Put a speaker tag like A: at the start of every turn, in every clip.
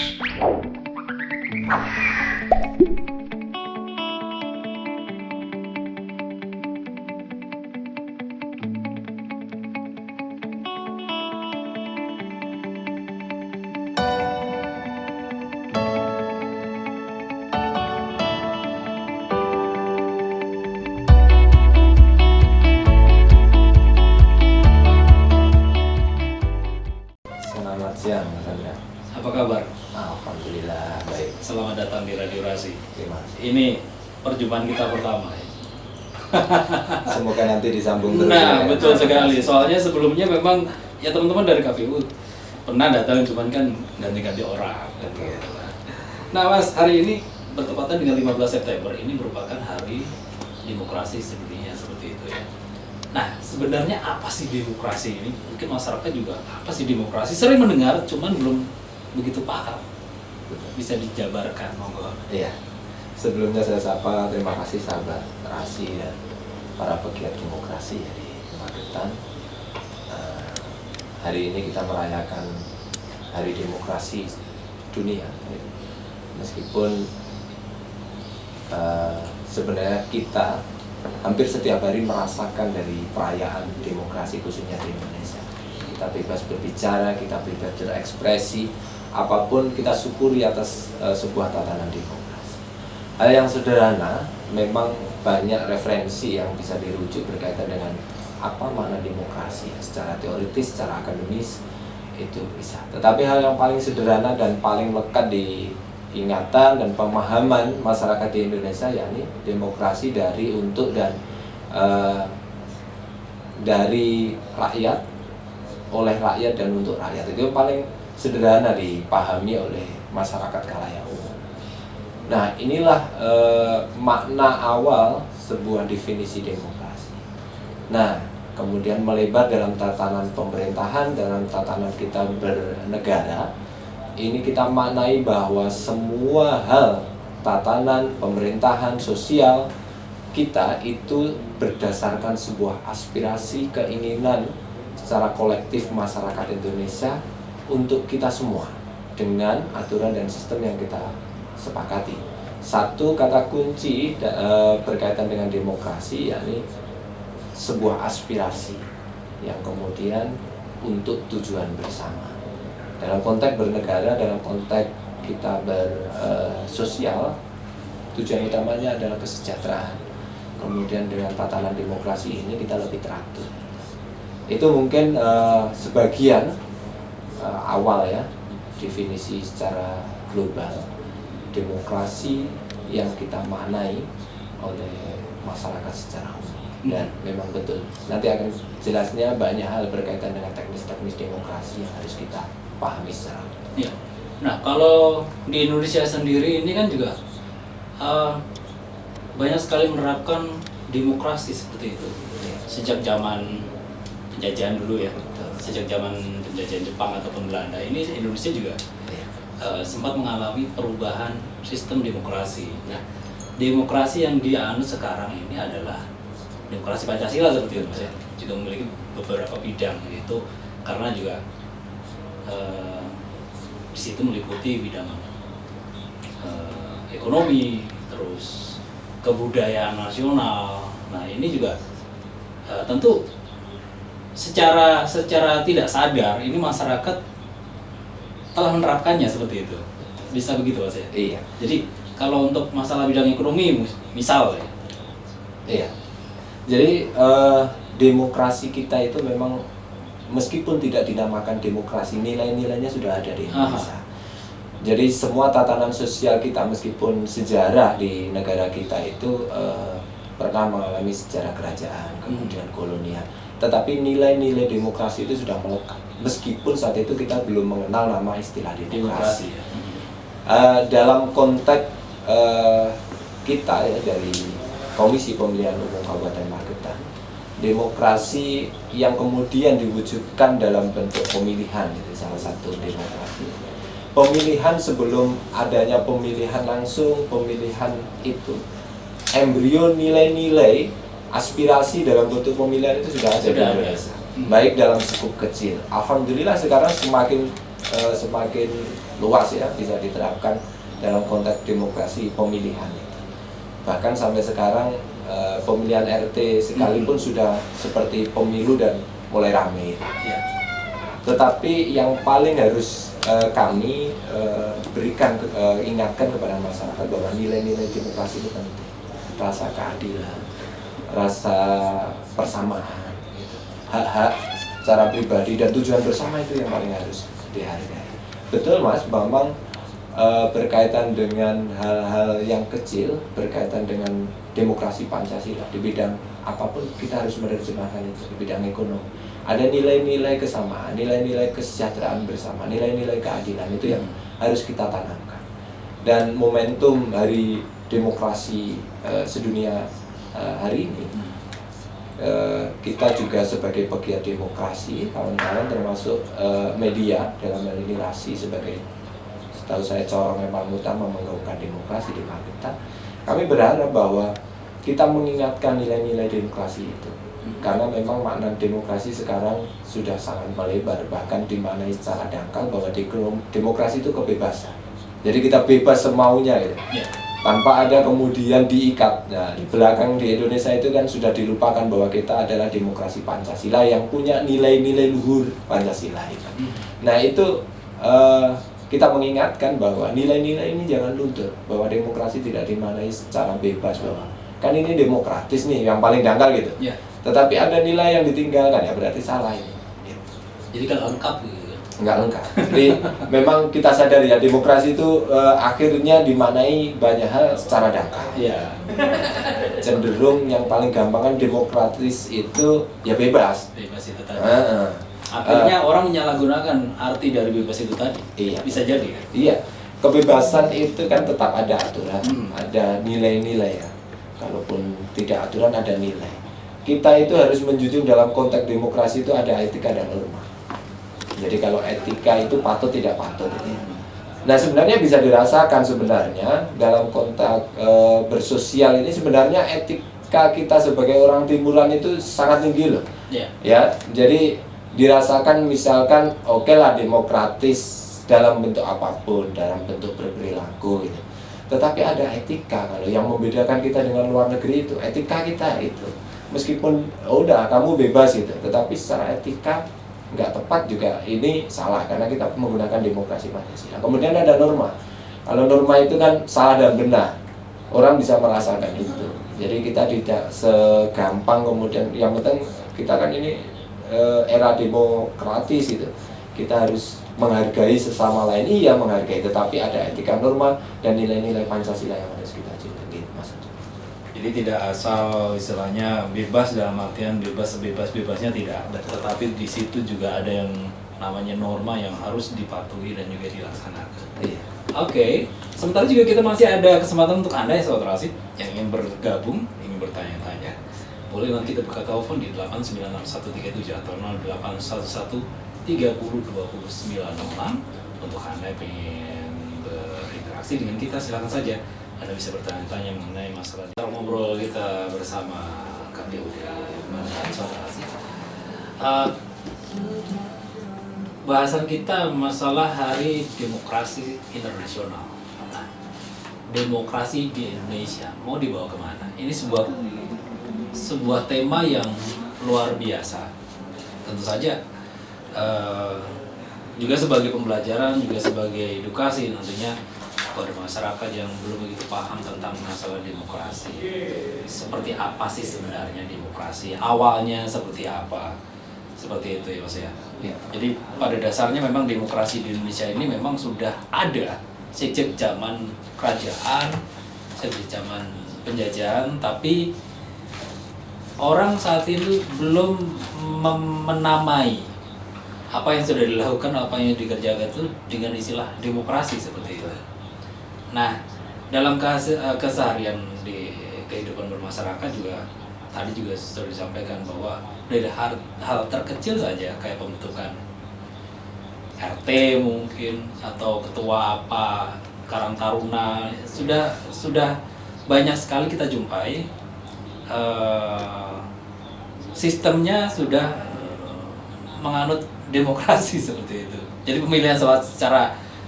A: Selamat siang, Mas Andra.
B: Apa kabar?
A: Alhamdulillah baik.
B: Selamat datang di Radio Rasi.
A: Terima kasih.
B: Ini perjumpaan kita pertama ya.
A: Semoga nanti disambung terus.
B: Nah,
A: ya.
B: betul sekali. Soalnya sebelumnya memang ya teman-teman dari KPU pernah datang, cuman kan ganti-ganti orang. Kan, gitu. Nah, Mas, hari ini bertepatan dengan 15 September. Ini merupakan hari demokrasi sepertinya seperti itu ya. Nah, sebenarnya apa sih demokrasi ini? Mungkin masyarakat juga apa sih demokrasi? Sering mendengar, cuman belum begitu paham. Bisa dijabarkan, monggo.
A: Iya. Sebelumnya saya sapa, terima kasih sahabat Rasi dan para pegiat demokrasi ya di Magetan. Hari ini kita merayakan Hari Demokrasi Dunia. Meskipun sebenarnya kita hampir setiap hari merasakan dari perayaan demokrasi khususnya di Indonesia. Kita bebas berbicara, kita bebas berekspresi, apapun kita syukuri atas sebuah tatanan demokrasi. Hal yang sederhana, memang banyak referensi yang bisa dirujuk berkaitan dengan apa makna demokrasi secara teoritis, secara akademis itu bisa. Tetapi hal yang paling sederhana dan paling lekat di ingatan dan pemahaman masyarakat di Indonesia yakni demokrasi dari, untuk, dan dari rakyat, oleh rakyat dan untuk rakyat. Itu yang paling sederhana dipahami oleh masyarakat khalayak umum. Nah, inilah makna awal sebuah definisi demokrasi. Nah, kemudian melebar dalam tatanan pemerintahan, dalam tatanan kita bernegara. Ini kita maknai bahwa semua hal tatanan pemerintahan sosial kita itu berdasarkan sebuah aspirasi, keinginan secara kolektif masyarakat Indonesia untuk kita semua dengan aturan dan sistem yang kita sepakati. Satu kata kunci berkaitan dengan demokrasi yakni sebuah aspirasi yang kemudian untuk tujuan bersama. Dalam konteks bernegara, dalam konteks kita bersosial, tujuan utamanya adalah kesejahteraan. Kemudian dengan tatanan demokrasi ini kita lebih teratur. Itu mungkin sebagian awal ya, definisi secara global demokrasi yang kita maknai oleh masyarakat secara umum. Dan memang betul, nanti akan jelasnya banyak hal berkaitan dengan teknis-teknis demokrasi yang harus kita pahami secara
B: Ya. Nah, kalau di Indonesia sendiri ini kan juga banyak sekali menerapkan demokrasi seperti itu. Sejak zaman penjajahan dulu ya, sejak zaman penjajahan Jepang ataupun Belanda, ini Indonesia juga sempat mengalami perubahan sistem demokrasi. Nah, demokrasi yang dianut sekarang ini adalah demokrasi Pancasila seperti itu, Mas ya. Juga memiliki beberapa bidang, yaitu karena juga di situ meliputi bidang ekonomi, terus kebudayaan nasional. Nah, ini juga tentu secara tidak sadar ini masyarakat telah menerapkannya seperti itu. Bisa begitu, Mas ya?
A: Iya.
B: Jadi kalau untuk masalah bidang ekonomi misal ya.
A: Iya. Jadi demokrasi kita itu memang meskipun tidak dinamakan demokrasi, nilai-nilainya sudah ada di Indonesia. Jadi semua tatanan sosial kita, meskipun sejarah di negara kita itu pernah mengalami sejarah kerajaan, kemudian kolonial, tetapi nilai-nilai demokrasi itu sudah melekat. Meskipun saat itu kita belum mengenal nama istilah demokrasi. Dalam konteks kita ya, dari Komisi Pemilihan Umum Kabupaten Magetan, demokrasi yang kemudian diwujudkan dalam bentuk pemilihan itu salah satu demokrasi. Pemilihan sebelum adanya pemilihan langsung, pemilihan itu embrio nilai-nilai aspirasi dalam bentuk pemilihan itu sudah ada di Indonesia. Baik dalam skup kecil. Alhamdulillah sekarang semakin luas ya, bisa diterapkan dalam konteks demokrasi pemilihan itu. Bahkan sampai sekarang pemilihan RT sekalipun sudah seperti pemilu dan mulai ramai.
B: Ya.
A: Tetapi yang paling harus kami berikan ingatkan kepada masyarakat bahwa nilai-nilai demokrasi itu penting. Rasa keadilan, rasa persamaan, hak-hak secara pribadi dan tujuan bersama itu yang paling harus dihargai. Betul Mas Bambang, berkaitan dengan hal-hal yang kecil, berkaitan dengan demokrasi Pancasila di bidang apapun kita harus menerjemahkan itu. Di bidang ekonomi ada nilai-nilai kesamaan, nilai-nilai kesejahteraan bersama, nilai-nilai keadilan itu yang harus kita tanamkan. Dan momentum Hari Demokrasi Sedunia hari ini, kita juga sebagai pegiat demokrasi, kawan-kawan termasuk media dalam hal ini RASI sebagai, setahu saya, corong yang paling utama menggaungkan demokrasi di kita. Kami berharap bahwa kita mengingatkan nilai-nilai demokrasi itu, karena memang makna demokrasi sekarang sudah sangat melebar, bahkan dimaknai secara dangkal bahwa demokrasi itu kebebasan. Jadi kita bebas semaunya gitu.
B: Ya.
A: Tanpa ada kemudian diikat. Nah, di belakang di Indonesia itu kan sudah dilupakan bahwa kita adalah demokrasi Pancasila yang punya nilai-nilai luhur Pancasila itu. Nah itu kita mengingatkan bahwa nilai-nilai ini jangan luntur, bahwa demokrasi tidak dimaknai secara bebas, bahwa kan ini demokratis nih yang paling dangkal gitu.
B: Ya.
A: Tetapi ada nilai yang ditinggalkan, ya berarti salah ini. Gitu.
B: Jadi kan lengkap gitu.
A: Nggak lengkap. Jadi memang kita sadar ya, demokrasi itu akhirnya dimaknai banyak hal secara dangkal.
B: Iya.
A: Cenderung yang paling gampang kan demokratis itu ya bebas.
B: Bebas itu tadi.
A: Uh,
B: Akhirnya orang menyalahgunakan arti dari bebas itu tadi.
A: Iya.
B: Bisa jadi kan?
A: Iya. Kebebasan itu kan tetap ada aturan, ada nilai-nilai ya. Kalaupun tidak aturan ada nilai. Kita itu harus menjunjung dalam konteks demokrasi itu ada etika dan norma. Jadi kalau etika itu patut tidak patut. Nah sebenarnya bisa dirasakan sebenarnya dalam konteks bersosial ini, sebenarnya etika kita sebagai orang timuran itu sangat tinggi loh.
B: Yeah.
A: Ya, jadi dirasakan misalkan oke lah demokratis dalam bentuk apapun, dalam bentuk berperilaku gitu. Tetapi ada etika, kalau yang membedakan kita dengan luar negeri itu etika kita itu. Meskipun udah kamu bebas gitu, tetapi secara etika nggak tepat juga, ini salah karena kita menggunakan demokrasi Pancasila. Kemudian ada norma. Kalau norma itu kan salah dan benar, orang bisa merasakan itu. Jadi kita tidak segampang kemudian, yang penting kita kan ini era demokratis itu, kita harus menghargai sesama lain. Iya menghargai, tetapi ada etika, norma dan nilai-nilai Pancasila yang harus kita cintai, Mas.
B: Jadi tidak asal istilahnya bebas dalam artian bebas sebebas-bebasnya tidak, tetapi di situ juga ada yang namanya norma yang harus dipatuhi dan juga dilaksanakan.
A: Iya.
B: Oke, sementara juga kita masih ada kesempatan untuk Anda ya Sobat Rasid yang ingin bergabung, ingin bertanya-tanya. Boleh nanti kita buka telepon di 8961137 atau 0811302096. Untuk Anda yang ingin berinteraksi dengan kita, silakan saja. Anda bisa bertanya-tanya mengenai masalah. Kita ngobrol kita bersama KPU di mana Sobat Rasid. Bahasan kita masalah Hari Demokrasi Internasional. Demokrasi di Indonesia mau dibawa kemana? Ini sebuah tema yang luar biasa. Tentu saja juga sebagai pembelajaran, juga sebagai edukasi nantinya kepada masyarakat yang belum begitu paham tentang masalah demokrasi. Seperti apa sih sebenarnya demokrasi? Awalnya seperti apa? Seperti itu ya Mas ya.
A: Ya.
B: Jadi pada dasarnya memang demokrasi di Indonesia ini memang sudah ada sejak zaman kerajaan, sejak zaman penjajahan, tapi orang saat ini belum menamai apa yang sudah dilakukan, apa yang dikerjakan itu dengan istilah demokrasi seperti itu. Nah, dalam keseharian di kehidupan bermasyarakat juga tadi juga sudah disampaikan bahwa dari hal terkecil saja kayak pembentukan RT mungkin atau ketua apa, Karang Taruna, sudah banyak sekali kita jumpai sistemnya sudah menganut demokrasi seperti itu. Jadi pemilihan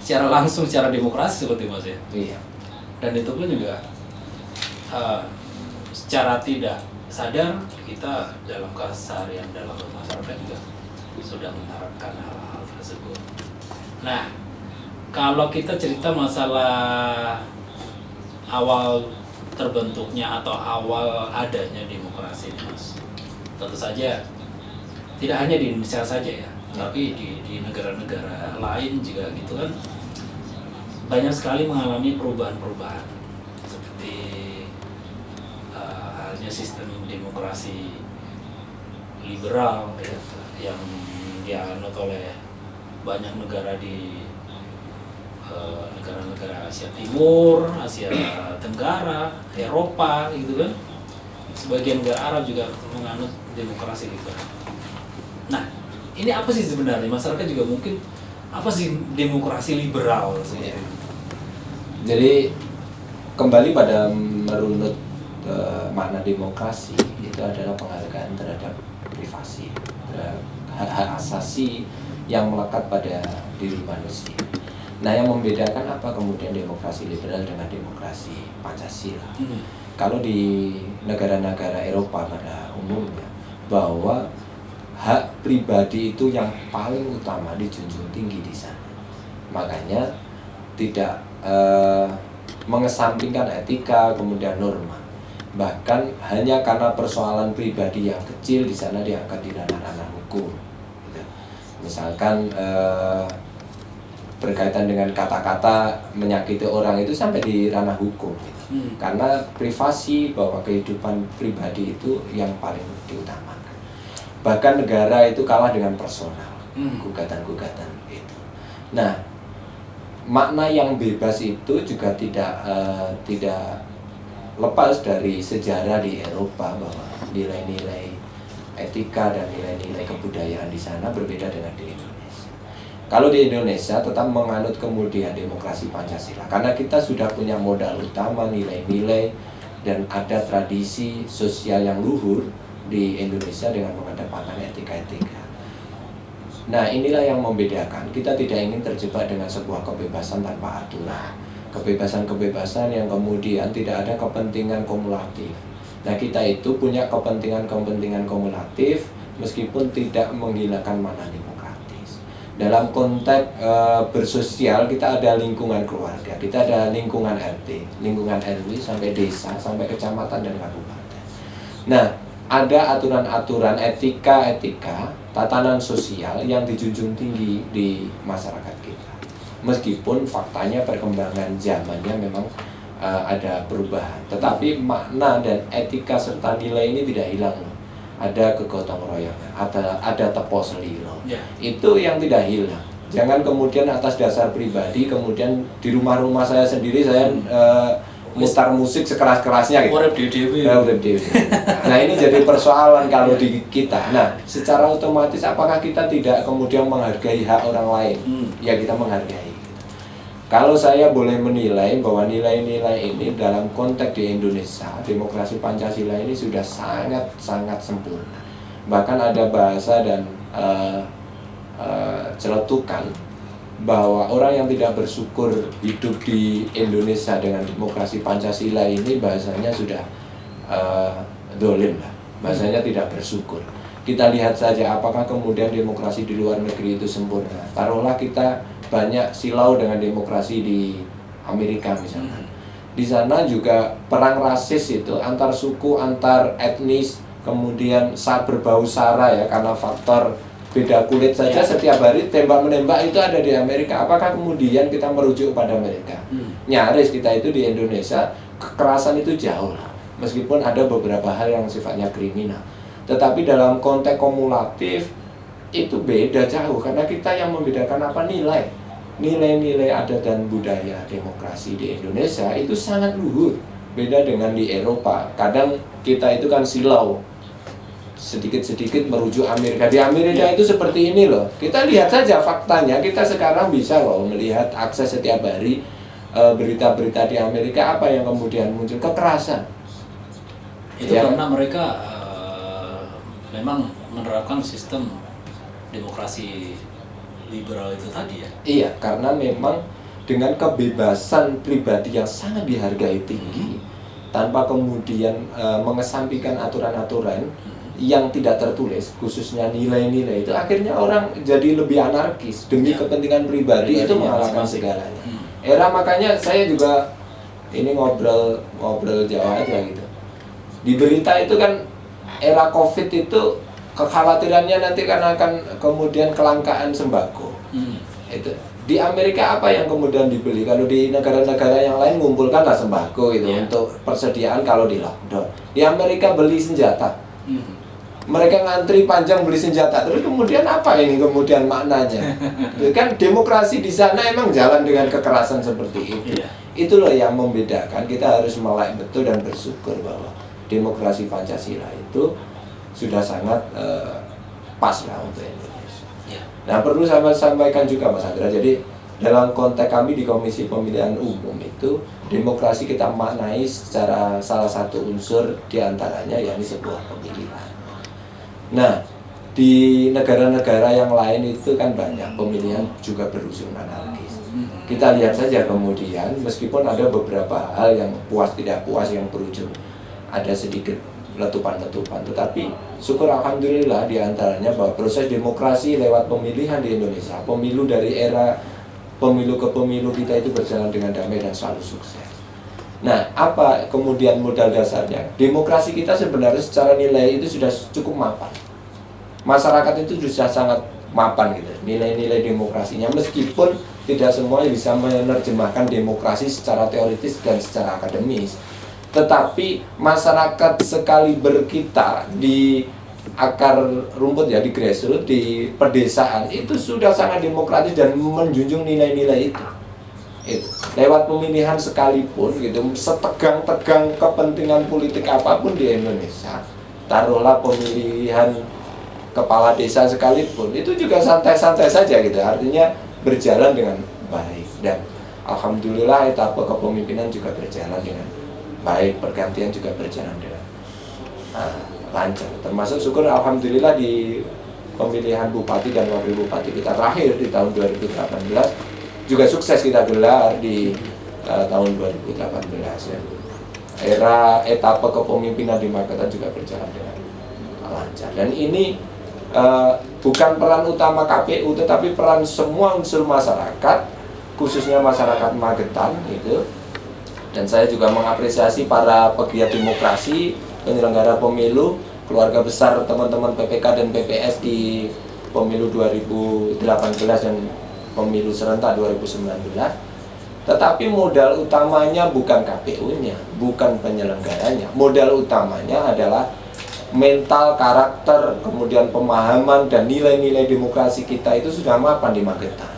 B: secara langsung secara demokrasi seperti Mas ya.
A: Iya.
B: Dan itu pun juga secara tidak sadar kita dalam keseharian dalam masyarakat juga sudah menerapkan hal-hal tersebut. Nah, kalau kita cerita masalah awal terbentuknya atau awal adanya demokrasi ini, Mas, tentu saja tidak hanya di Indonesia saja ya, tapi di negara-negara lain juga gitu kan banyak sekali mengalami perubahan-perubahan seperti halnya sistem demokrasi liberal ya, yang dianut oleh banyak negara di negara-negara Asia Timur, Asia Tenggara, Eropa gitu kan. Sebagian negara Arab juga menganut demokrasi liberal. Nah, ini apa sih sebenarnya? Masyarakat juga mungkin apa sih demokrasi liberal sebenarnya?
A: Jadi kembali pada merunut makna demokrasi itu adalah penghargaan terhadap privasi, terhadap hak-hak asasi yang melekat pada diri manusia. Nah, yang membedakan apa kemudian demokrasi liberal dengan demokrasi Pancasila? Kalau di negara-negara Eropa pada umumnya, bahwa hak pribadi itu yang paling utama dijunjung tinggi di sana. Makanya tidak mengesampingkan etika kemudian norma. Bahkan hanya karena persoalan pribadi yang kecil di sana diangkat di ranah-ranah hukum. Gitu. Misalkan berkaitan dengan kata-kata menyakiti orang itu sampai di ranah hukum gitu. Karena privasi bahwa kehidupan pribadi itu yang paling diutamakan. Bahkan negara itu kalah dengan personal, gugatan-gugatan itu. Nah, makna yang bebas itu juga tidak lepas dari sejarah di Eropa bahwa nilai-nilai etika dan nilai-nilai kebudayaan di sana berbeda dengan di Indonesia. Kalau di Indonesia tetap menganut kemudian demokrasi Pancasila karena kita sudah punya modal utama nilai-nilai dan ada tradisi sosial yang luhur di Indonesia dengan mengedepankan etika-etika. Nah, inilah yang membedakan. Kita tidak ingin terjebak dengan sebuah kebebasan tanpa aturan. Kebebasan-kebebasan yang kemudian tidak ada kepentingan kumulatif. Nah, kita itu punya kepentingan-kepentingan kumulatif meskipun tidak menghilangkan makna demokratis. Dalam konteks bersosial kita ada lingkungan keluarga, kita ada lingkungan RT, lingkungan RW sampai desa, sampai kecamatan dan kabupaten. Nah, ada aturan-aturan etika-etika, tatanan sosial yang dijunjung tinggi di masyarakat kita. Meskipun faktanya perkembangan zamannya memang ada perubahan, tetapi makna dan etika serta nilai ini tidak hilang. Ada kegotong royongan, ada tepo seliro. Itu yang tidak hilang. Jangan kemudian atas dasar pribadi, kemudian di rumah-rumah saya sendiri saya mutar musik sekeras-kerasnya gitu. Nah, ini jadi persoalan kalau di kita. Nah, secara otomatis apakah kita tidak kemudian menghargai hak orang lain? Ya, kita menghargai. Kalau saya boleh menilai bahwa nilai-nilai ini dalam konteks di Indonesia, demokrasi Pancasila ini sudah sangat-sangat sempurna. Bahkan ada bahasa dan celetukan bahwa orang yang tidak bersyukur hidup di Indonesia dengan demokrasi Pancasila ini bahasanya sudah dolim lah, bahasanya tidak bersyukur. Kita lihat saja apakah kemudian demokrasi di luar negeri itu sempurna. Taruhlah kita banyak silau dengan demokrasi di Amerika misalnya. Di sana juga perang rasis itu antar suku, antar etnis, kemudian saat berbau sara ya karena faktor beda kulit saja setiap hari tembak-menembak itu ada di Amerika. Apakah kemudian kita merujuk pada mereka? Nyaris kita itu di Indonesia kekerasan itu jauh lah. Meskipun ada beberapa hal yang sifatnya kriminal. Tetapi dalam konteks kumulatif itu beda jauh karena kita yang membedakan apa nilai-nilai adat dan budaya demokrasi di Indonesia itu sangat luhur, beda dengan di Eropa. Kadang kita itu kan silau sedikit-sedikit merujuk Amerika. Di Amerika itu seperti ini loh. Kita lihat saja faktanya. Kita sekarang bisa loh melihat akses setiap hari berita-berita di Amerika apa yang kemudian muncul kekerasan.
B: Itu ya, karena mereka memang menerapkan sistem demokrasi liberal itu tadi ya.
A: Iya, karena memang dengan kebebasan pribadi yang sangat dihargai tinggi, tanpa kemudian mengesampingkan aturan-aturan yang tidak tertulis, khususnya nilai-nilai itu, akhirnya orang jadi lebih anarkis demi kepentingan pribadi itu mengalahkan segalanya. Era makanya saya juga ini ngobrol Jawa aja gitu. Di berita itu kan era Covid itu kekhawatirannya nanti kan akan kemudian kelangkaan sembako. Itu di Amerika apa yang kemudian dibeli? Kalau di negara-negara yang lain ngumpulkanlah sembako gitu untuk persediaan kalau di lockdown. Di Amerika beli senjata. Mereka ngantri panjang beli senjata. Terus kemudian apa ini kemudian maknanya? Kan demokrasi di sana emang jalan dengan kekerasan seperti itu. Itu loh yang membedakan. Kita harus melek betul dan bersyukur bahwa demokrasi Pancasila itu sudah sangat pas lah untuk Indonesia. Nah, perlu saya sampaikan juga Mas Andra, jadi dalam konteks kami di Komisi Pemilihan Umum itu, demokrasi kita maknai secara salah satu unsur diantaranya yakni sebuah pemilihan. Nah, di negara-negara yang lain itu kan banyak pemilihan juga berujung anarkis. Kita lihat saja kemudian, meskipun ada beberapa hal yang puas tidak puas yang berujung ada sedikit letupan-letupan, tetapi syukur alhamdulillah diantaranya bahwa proses demokrasi lewat pemilihan di Indonesia, pemilu dari era pemilu ke pemilu kita itu berjalan dengan damai dan selalu sukses. Nah, apa kemudian modal dasarnya? Demokrasi kita sebenarnya secara nilai itu sudah cukup mapan. Masyarakat itu sudah sangat mapan gitu, nilai-nilai demokrasinya, meskipun tidak semuanya bisa menerjemahkan demokrasi secara teoritis dan secara akademis. Tetapi masyarakat sekaliber kita di akar rumput ya, di grassroots, di pedesaan itu sudah sangat demokratis dan menjunjung nilai-nilai itu. Lewat pemilihan sekalipun gitu, setegang-tegang kepentingan politik apapun di Indonesia, taruhlah pemilihan kepala desa sekalipun, itu juga santai-santai saja gitu, artinya berjalan dengan baik. Dan alhamdulillah etapa kepemimpinan juga berjalan dengan baik, pergantian juga berjalan dengan lancar. Termasuk syukur alhamdulillah di pemilihan bupati dan wakil bupati kita terakhir di tahun 2018 juga sukses kita gelar di tahun 2018 ya. Era etapa kepemimpinan di Magetan juga berjalan dengan lancar. Dan ini bukan peran utama KPU, tetapi peran semua unsur masyarakat, khususnya masyarakat Magetan gitu. Dan saya juga mengapresiasi para pegiat demokrasi, penyelenggara pemilu, keluarga besar teman-teman PPK dan PPS di pemilu 2018 dan pemilu serentak 2019. Tetapi modal utamanya bukan KPU-nya, bukan penyelenggaranya. Modal utamanya adalah mental, karakter, kemudian pemahaman dan nilai-nilai demokrasi kita itu sudah mapan di Magetan.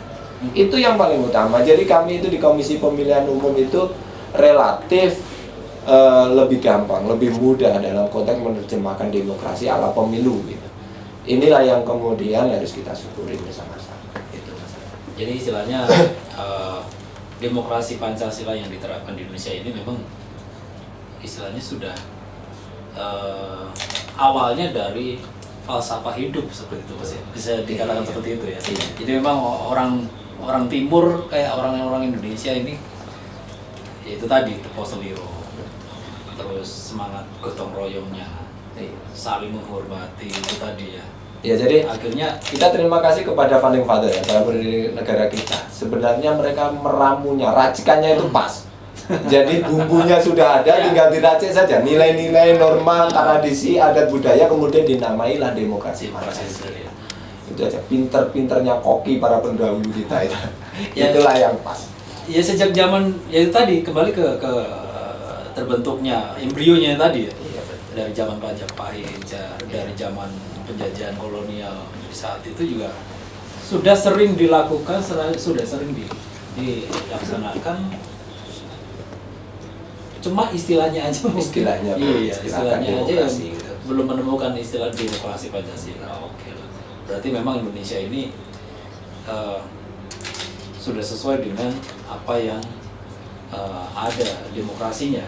A: Itu yang paling utama. Jadi kami itu di Komisi Pemilihan Umum itu relatif lebih gampang, lebih mudah dalam konteks menerjemahkan demokrasi ala pemilu gitu. Inilah yang kemudian harus kita syukuri bersama-sama. Itu.
B: Jadi istilahnya demokrasi Pancasila yang diterapkan di Indonesia ini memang istilahnya sudah awalnya dari falsafah hidup seperti itu Mas ya. Bisa dikatakan seperti itu ya. Jadi memang orang timur kayak orang Indonesia ini ya itu tadi Poseliro, terus semangat gotong royongnya, saling menghormati itu tadi ya.
A: Ya, jadi
B: akhirnya
A: kita terima kasih kepada founding father ya, para pendiri negara kita. Sebenarnya mereka meramunya, racikannya itu pas. Jadi bumbunya sudah ada, tinggal diracik saja. Nilai-nilai, norma, tradisi, adat budaya, kemudian dinamailah demokrasi Pancasila. Itu aja, pinter-pinternya koki para pendahulu kita itu. Ya, itulah yang pas.
B: Ya sejak zaman ya itu tadi kembali ke terbentuknya embrionya tadi ya.
A: Iya,
B: dari zaman Majapahit, dari zaman penjajahan kolonial saat itu juga sudah sering dilakukan, sudah sering dilaksanakan. Cuma istilahnya aja mungkin.
A: Istilahnya
B: aja yang gitu. Belum menemukan istilah demokrasi Pancasila. Oke. Berarti memang Indonesia ini sudah sesuai dengan apa yang ada demokrasinya,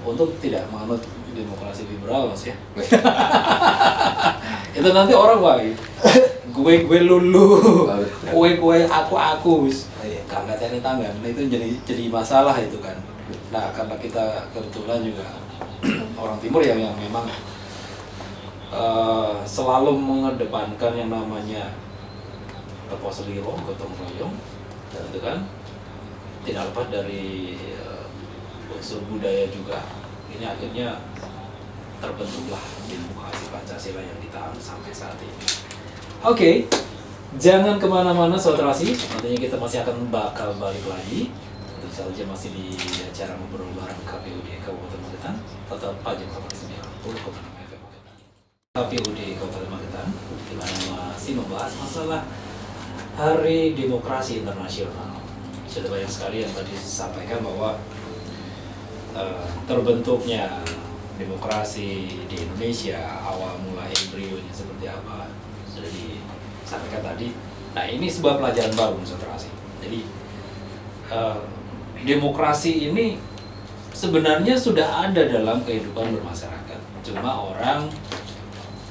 B: untuk tidak menganut demokrasi liberal Mas ya. Itu nanti orang gue lulu,
A: Oh,
B: gue aku,
A: Iya.
B: karena tanda tangan, nah itu jadi masalah itu kan. Nah karena kita kebetulan juga orang timur yang memang selalu mengedepankan yang namanya keposeliro, gotong royong, gitu kan, tidak lepas dari unsur budaya juga. Ini akhirnya terbentuklah demokrasi Pancasila yang kita anut sampai saat ini. Oke, jangan kemana-mana Sobat Terasi, nantinya kita masih akan bakal balik lagi. Tentu saja masih di acara ngobrol bareng KPUD Kabupaten Magetan, tetap aja 90,6 FM Magetan. KPUD Kabupaten Magetan, di mana masih membahas masalah Hari Demokrasi Internasional. Sudah banyak sekali yang tadi disampaikan bahwa terbentuknya demokrasi di Indonesia, awal mula embrionya seperti apa, sudah disampaikan tadi. Nah ini sebuah pelajaran baru konsentrasi. Jadi demokrasi ini sebenarnya sudah ada dalam kehidupan bermasyarakat. Cuma orang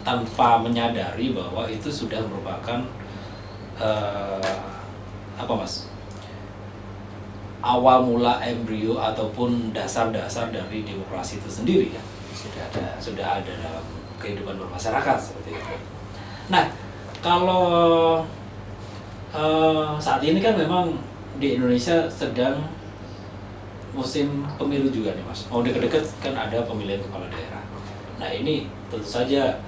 B: tanpa menyadari bahwa itu sudah merupakan apa mas? Awal mula embrio ataupun dasar-dasar dari demokrasi itu sendiri ya sudah ada dalam kehidupan bermasyarakat seperti itu. Nah kalau saat ini kan memang di Indonesia sedang musim pemilu juga nih mas. Mau deket-deket kan ada pemilihan kepala daerah. Nah ini tentu saja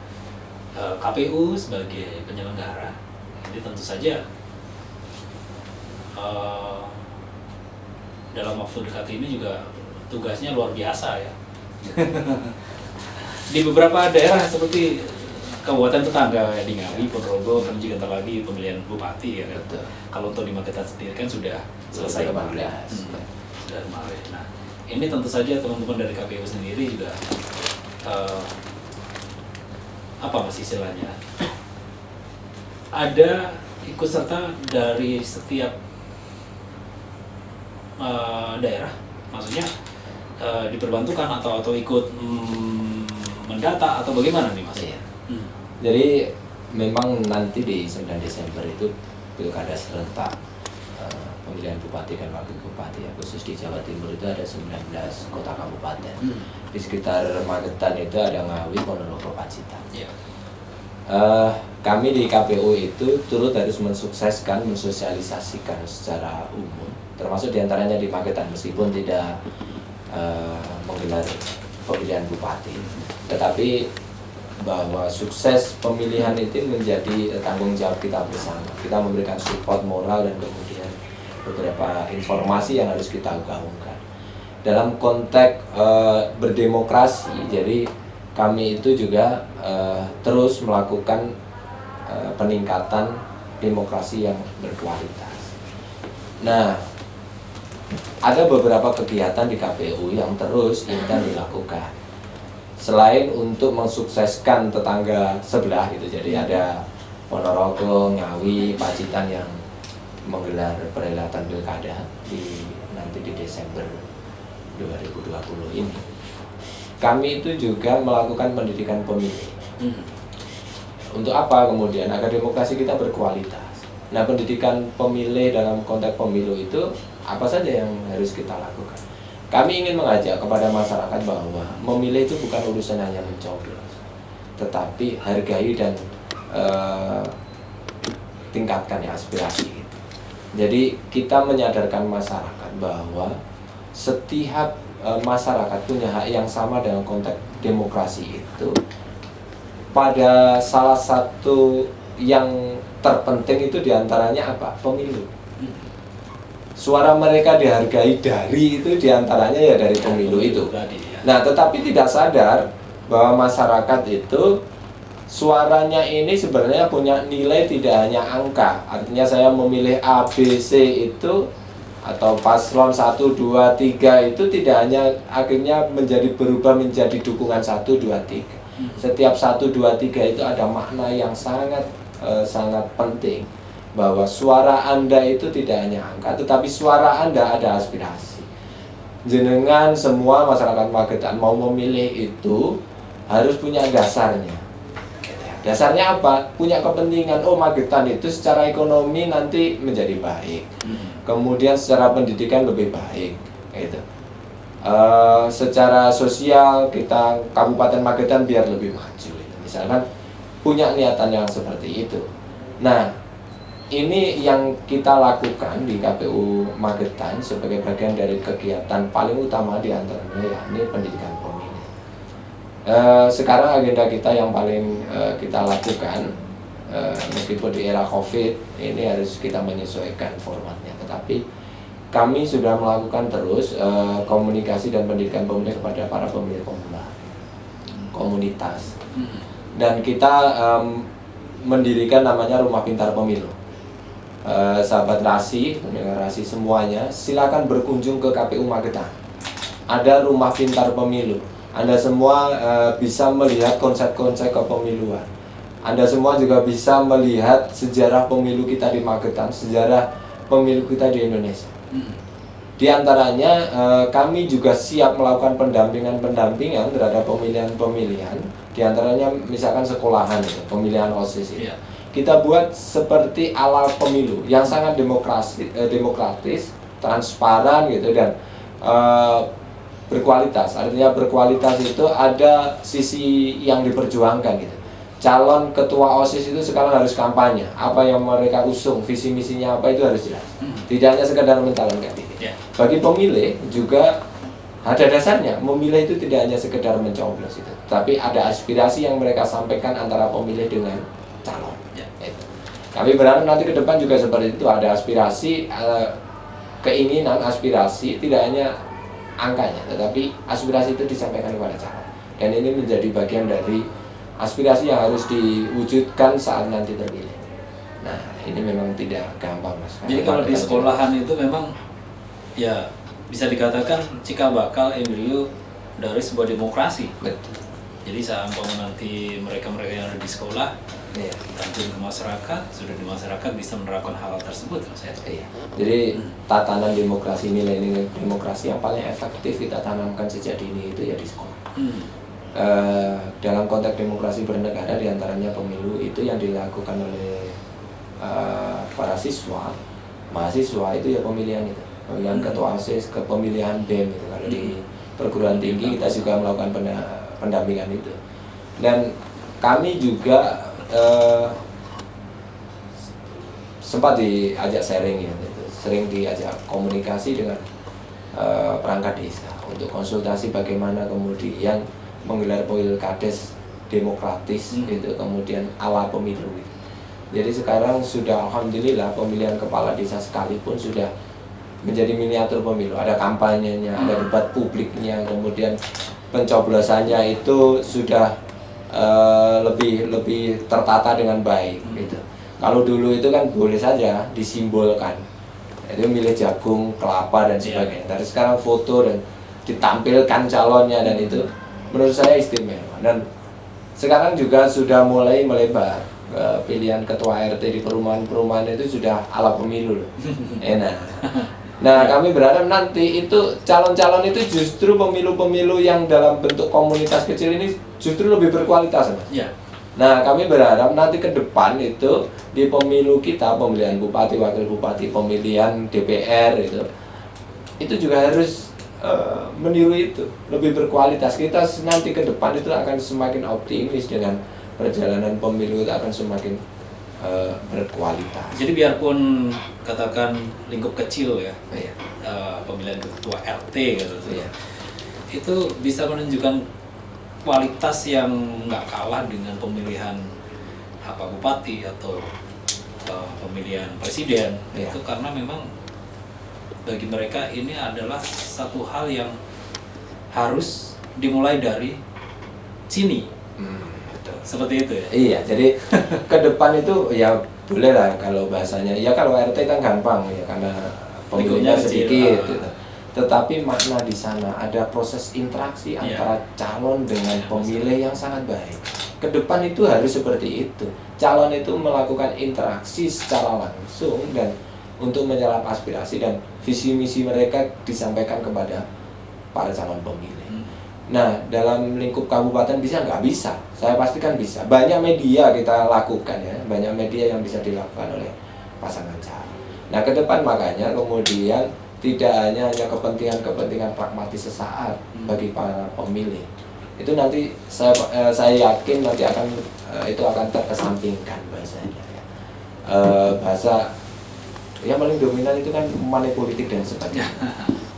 B: KPU sebagai penyelenggara ini tentu saja dalam waktu dekat ini juga tugasnya luar biasa ya. Di beberapa daerah seperti kabupaten tetangga di Ngawi, Ponorogo, kan juga ntar lagi pemilihan bupati ya kan.
A: Betul.
B: Kalau untuk di Magetan sendiri kan sudah selesai kemarin. Sudah kemarin. Nah, ini tentu saja teman-teman dari KPU sendiri juga apa mas istilahnya? Ada ikut serta dari setiap daerah, maksudnya diperbantukan atau ikut mendata atau bagaimana nih mas?
A: Iya. Jadi memang nanti di 9 Desember itu pilkada serentak pemilihan bupati dan wakil bupati ya, khusus di Jawa Timur itu ada 19 kota kabupaten. Di sekitar Magetan itu ada Ngawi, Ponorogo, Pacitan.
B: Iya.
A: Kami di KPU itu turut harus mensukseskan, mensosialisasikan secara umum, termasuk diantaranya di Magetan meskipun tidak menggelar pemilihan bupati, tetapi bahwa sukses pemilihan itu menjadi tanggung jawab kita bersama. Kita memberikan support moral dan kemudian beberapa informasi yang harus kita gaungkan dalam konteks berdemokrasi. Jadi kami itu juga terus melakukan peningkatan demokrasi yang berkualitas. Nah, ada beberapa kegiatan di KPU yang terus intens dilakukan. Selain untuk mensukseskan tetangga sebelah gitu, jadi ada Ponorogo, Ngawi, Pacitan yang menggelar perhelatan pilkada nanti di Desember 2020 ini. Kami itu juga melakukan pendidikan pemilih. Untuk apa kemudian? Agar demokrasi kita berkualitas. Nah, pendidikan pemilih dalam konteks pemilu itu apa saja yang harus kita lakukan? Kami ingin mengajak kepada masyarakat bahwa memilih itu bukan urusan hanya mencoblos, tetapi hargai dan tingkatkan ya aspirasi itu. Jadi kita menyadarkan masyarakat bahwa setiap masyarakat punya hak yang sama dalam konteks demokrasi itu. Pada salah satu yang terpenting itu diantaranya apa? Pemilu. Suara mereka dihargai dari itu diantaranya ya dari pemilu itu. Nah, tetapi tidak sadar bahwa masyarakat itu suaranya ini sebenarnya punya nilai tidak hanya angka. Artinya saya memilih A, B, C itu atau paslon 1, 2, 3 itu tidak hanya akhirnya berubah menjadi dukungan 1, 2, 3. Setiap 1, 2, 3 itu ada makna yang sangat penting. Bahwa suara Anda itu tidak hanya angka, tetapi suara Anda ada aspirasi. Jenengan semua masyarakat Magetan mau memilih itu harus punya dasarnya. Dasarnya apa? Punya kepentingan, oh Magetan itu secara ekonomi nanti menjadi baik, kemudian secara pendidikan lebih baik, gitu. Secara sosial kita Kabupaten Magetan biar lebih maju, gitu. Misalkan punya niatan yang seperti itu. Nah, ini yang kita lakukan di KPU Magetan sebagai bagian dari kegiatan paling utama di antaranya yakni pendidikan pemilih. Sekarang agenda kita yang paling kita lakukan, meskipun di era COVID ini harus kita menyesuaikan formatnya, tetapi kami sudah melakukan terus komunikasi dan pendidikan pemilih kepada para pemilih pemula, komunitas, dan kita mendirikan namanya Rumah Pintar Pemilu. Sahabat Rasi, pendengar Rasi semuanya, silakan berkunjung ke KPU Magetan. Ada Rumah Pintar Pemilu. Anda semua bisa melihat konsep-konsep kepemiluan. Anda semua juga bisa melihat sejarah pemilu kita di Magetan, sejarah pemilu kita di Indonesia. Di antaranya kami juga siap melakukan pendampingan terhadap pemilihan-pemilihan. Di antaranya misalkan sekolahan, pemilihan OSIS itu. Kita buat seperti ala pemilu yang sangat demokratis, transparan gitu, dan berkualitas. Artinya berkualitas itu ada sisi yang diperjuangkan gitu. Calon ketua OSIS itu sekarang harus kampanye, apa yang mereka usung, visi misinya apa itu harus jelas. Tidak hanya sekedar mencalonkan diri. Bagi pemilih juga ada dasarnya, memilih itu tidak hanya sekedar mencoblos itu, tapi ada aspirasi yang mereka sampaikan antara pemilih dengan calon. Kami berharap nanti ke depan juga seperti itu, ada aspirasi, keinginan, aspirasi, tidak hanya angkanya, tetapi aspirasi itu disampaikan kepada calon. Dan ini menjadi bagian dari aspirasi yang harus diwujudkan saat nanti terpilih. Nah, ini memang tidak gampang, Mas.
B: Jadi kalau di sekolahan itu memang ya bisa dikatakan cikal bakal embrio dari sebuah demokrasi.
A: Betul.
B: Jadi saat nanti mereka-mereka yang ada di sekolah terjun ke masyarakat, sudah di masyarakat bisa menerapkan hal tersebut, Mas.
A: Iya. Jadi tatanan demokrasi, nilai-nilai demokrasi yang paling efektif kita tanamkan sejak dini itu ya di sekolah. Dalam konteks demokrasi bernegara, diantaranya pemilu itu yang dilakukan oleh para siswa, mahasiswa itu ya pemilihan itu, pemilihan ketua OSIS, ke pemilihan BEM itu. Kalau di perguruan tinggi kita juga melakukan pendampingan itu, dan kami juga sempat diajak sharing ya, sering diajak komunikasi dengan perangkat desa untuk konsultasi bagaimana kemudian menggelar pilkades demokratis gitu, kemudian ala pemilu gitu. Jadi sekarang sudah alhamdulillah pemilihan kepala desa sekalipun sudah menjadi miniatur pemilu, ada kampanyenya, ada debat publiknya, kemudian pencoblosannya itu sudah lebih tertata dengan baik gitu. Kalau dulu itu kan boleh saja disimbolkan, itu milih jagung, kelapa dan sebagainya. Dari sekarang foto dan ditampilkan calonnya, dan itu menurut saya istimewa. Dan sekarang juga sudah mulai melebar pilihan ketua RT di perumahan-perumahan itu sudah ala pemilu loh. Enak. Nah, kami berharap nanti itu calon-calon itu justru pemilu-pemilu yang dalam bentuk komunitas kecil ini justru lebih berkualitas, Mas. Nah, kami berharap nanti ke depan itu di pemilu kita, pemilihan bupati, wakil bupati, pemilihan DPR itu juga harus meniru itu, lebih berkualitas. Kita nanti ke depan itu akan semakin optimis dengan perjalanan pemilu, itu akan semakin berkualitas.
B: Jadi biarpun katakan lingkup kecil ya, pemilihan ketua RT gitu, itu bisa menunjukkan kualitas yang nggak kalah dengan pemilihan bupati atau pemilihan presiden. Itu karena memang bagi mereka ini adalah satu hal yang harus dimulai dari sini. Seperti itu ya? Iya,
A: jadi ke depan itu ya boleh lah kalau bahasanya. Ya kalau RT kan gampang ya karena pemilihnya sedikit gitu. Tetapi makna di sana ada proses interaksi antara calon dengan pemilih yang sangat baik. Ke depan itu harus seperti itu. Calon itu melakukan interaksi secara langsung dan untuk menyerap aspirasi dan visi misi mereka disampaikan kepada para calon pemilih. Nah, dalam lingkup kabupaten bisa nggak bisa? Saya pastikan bisa. Banyak media kita lakukan ya, banyak media yang bisa dilakukan oleh pasangan calon. Nah, ke depan makanya kemudian tidak hanya kepentingan pragmatis sesaat bagi para pemilih. Itu nanti saya yakin nanti itu akan terkesampingkan bahasanya. Ya. Bahasa yang paling dominan itu kan money politik dan sebagainya.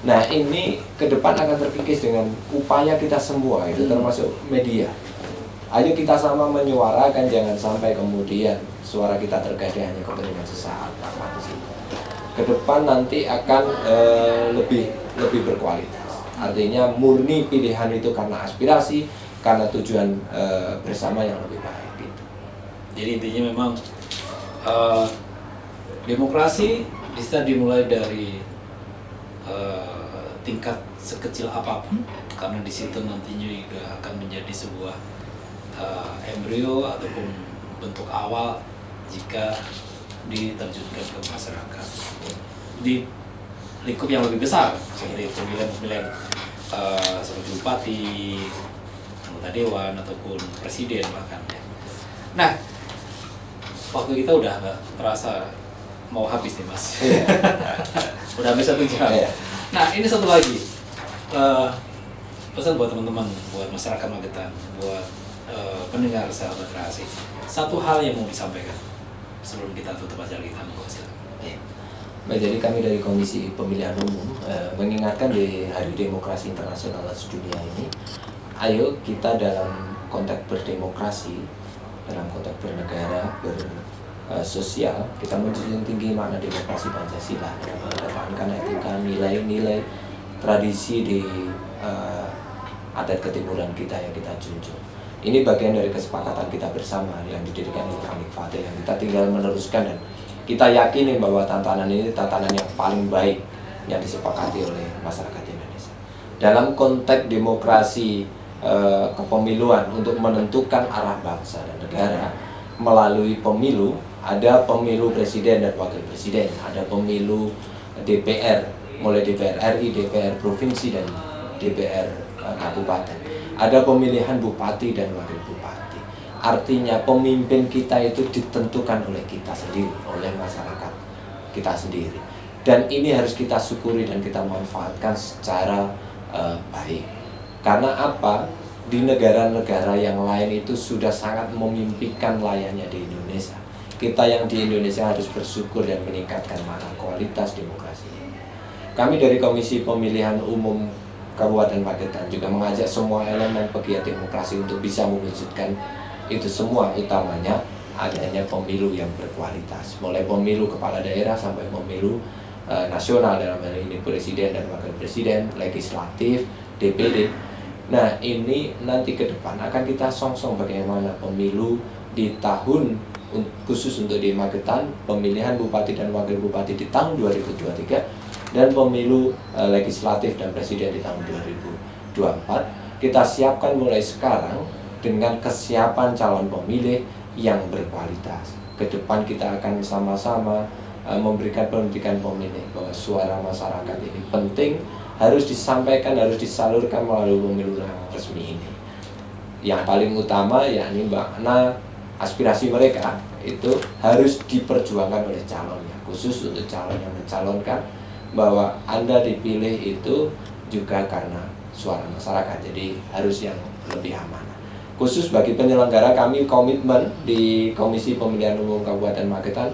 A: Nah, ini ke depan akan terkikis dengan upaya kita semua, itu termasuk media. Ayo kita sama menyuarakan, jangan sampai kemudian suara kita tergadai hanya kepentingan sesaat. Ke depan nanti akan lebih berkualitas. Artinya murni pilihan itu karena aspirasi, karena tujuan bersama yang lebih baik. Gitu.
B: Jadi intinya memang demokrasi bisa dimulai dari tingkat sekecil apapun, karena di situ nantinya juga akan menjadi sebuah embrio ataupun bentuk awal jika diterjunkan ke masyarakat di lingkup yang lebih besar seperti pemilihan seperti bupati, anggota dewan ataupun presiden bahkan ya. Nah, waktu kita udah nggak terasa mau habis nih Mas. Udah habis 1 jam. Nah, ini satu lagi pesan buat teman-teman, buat masyarakat Magetan, buat pendengar sahabat Rahasia. Satu hal yang mau disampaikan sebelum kita tutup acara kita,
A: Baik, jadi kami dari Komisi Pemilihan Umum mengingatkan di Hari Demokrasi Internasional Sedunia ini, ayo kita dalam konteks berdemokrasi, dalam konteks bernegara, sosial, kita menjunjung tinggi makna demokrasi Pancasila, mengedepankan etika, nilai-nilai, tradisi di adat ketimuran kita yang kita junjung. Ini bagian dari kesepakatan kita bersama yang didirikan oleh Fanny Fatih, yang kita tinggal meneruskan, dan kita yakini bahwa tatanan ini tatanan yang paling baik yang disepakati oleh masyarakat Indonesia. Dalam konteks demokrasi kepemiluan untuk menentukan arah bangsa dan negara melalui pemilu, ada pemilu presiden dan wakil presiden, ada pemilu DPR, mulai DPR RI, DPR provinsi, dan DPR kabupaten. Ada pemilihan bupati dan wakil bupati. Artinya pemimpin kita itu ditentukan oleh kita sendiri, oleh masyarakat kita sendiri. Dan ini harus kita syukuri dan kita manfaatkan secara baik. Karena apa? Di negara-negara yang lain itu sudah sangat memimpikan layaknya di Indonesia. Kita yang di Indonesia harus bersyukur dan meningkatkan makna kualitas demokrasi. Kami dari Komisi Pemilihan Umum Kabupaten Magetan juga mengajak semua elemen pegiat demokrasi untuk bisa mewujudkan itu semua, utamanya adanya pemilu yang berkualitas, mulai pemilu kepala daerah sampai pemilu nasional, dalam hal ini presiden dan wakil presiden, legislatif, DPD. Nah, ini nanti ke depan akan kita songsong bagaimana pemilu di tahun khusus untuk di Magetan, pemilihan bupati dan wakil bupati di tahun 2023, dan pemilu legislatif dan presiden di tahun 2024. Kita siapkan mulai sekarang dengan kesiapan calon pemilih yang berkualitas. Ke depan kita akan sama-sama memberikan pendidikan pemilih bahwa suara masyarakat ini penting, harus disampaikan, harus disalurkan melalui pemilu yang resmi ini. Yang paling utama yakni makna aspirasi mereka itu harus diperjuangkan oleh calonnya, khusus untuk calon yang mencalonkan, bahwa Anda dipilih itu juga karena suara masyarakat, jadi harus yang lebih amanah. Khusus bagi penyelenggara, kami komitmen di Komisi Pemilihan Umum Kabupaten Magetan,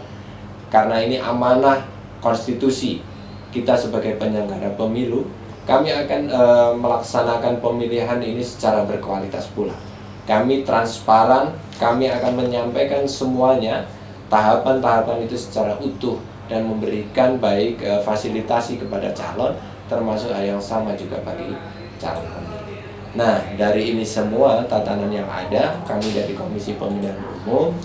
A: karena ini amanah konstitusi kita sebagai penyelenggara pemilu, kami akan melaksanakan pemilihan ini secara berkualitas pula. Kami transparan, kami akan menyampaikan semuanya, tahapan-tahapan itu secara utuh, dan memberikan baik fasilitasi kepada calon, termasuk hal yang sama juga bagi calon pemilih. Nah, dari ini semua tatanan yang ada, kami dari Komisi Pemilihan Umum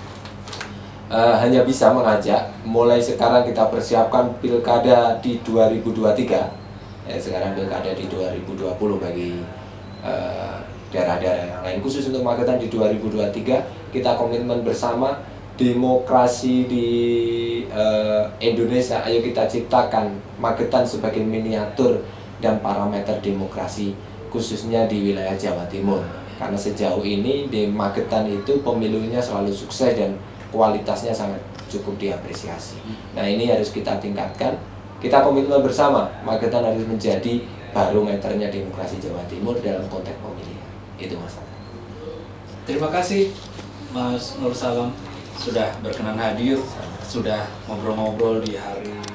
A: hanya bisa mengajak, mulai sekarang kita persiapkan pilkada di 2023. Sekarang pilkada di 2020 bagi daerah-daerah yang lain. Khusus untuk Magetan di 2023, kita komitmen bersama demokrasi di Indonesia. Ayo kita ciptakan Magetan sebagai miniatur dan parameter demokrasi khususnya di wilayah Jawa Timur. Karena sejauh ini di Magetan itu pemilunya selalu sukses dan kualitasnya sangat cukup diapresiasi. Nah ini harus kita tingkatkan. Kita komitmen bersama, Magetan harus menjadi barometernya demokrasi Jawa Timur dalam konteks pemilihan. Itu masalah.
B: Terima kasih Mas Nur Salam sudah berkenan hadir, sudah ngobrol-ngobrol di hari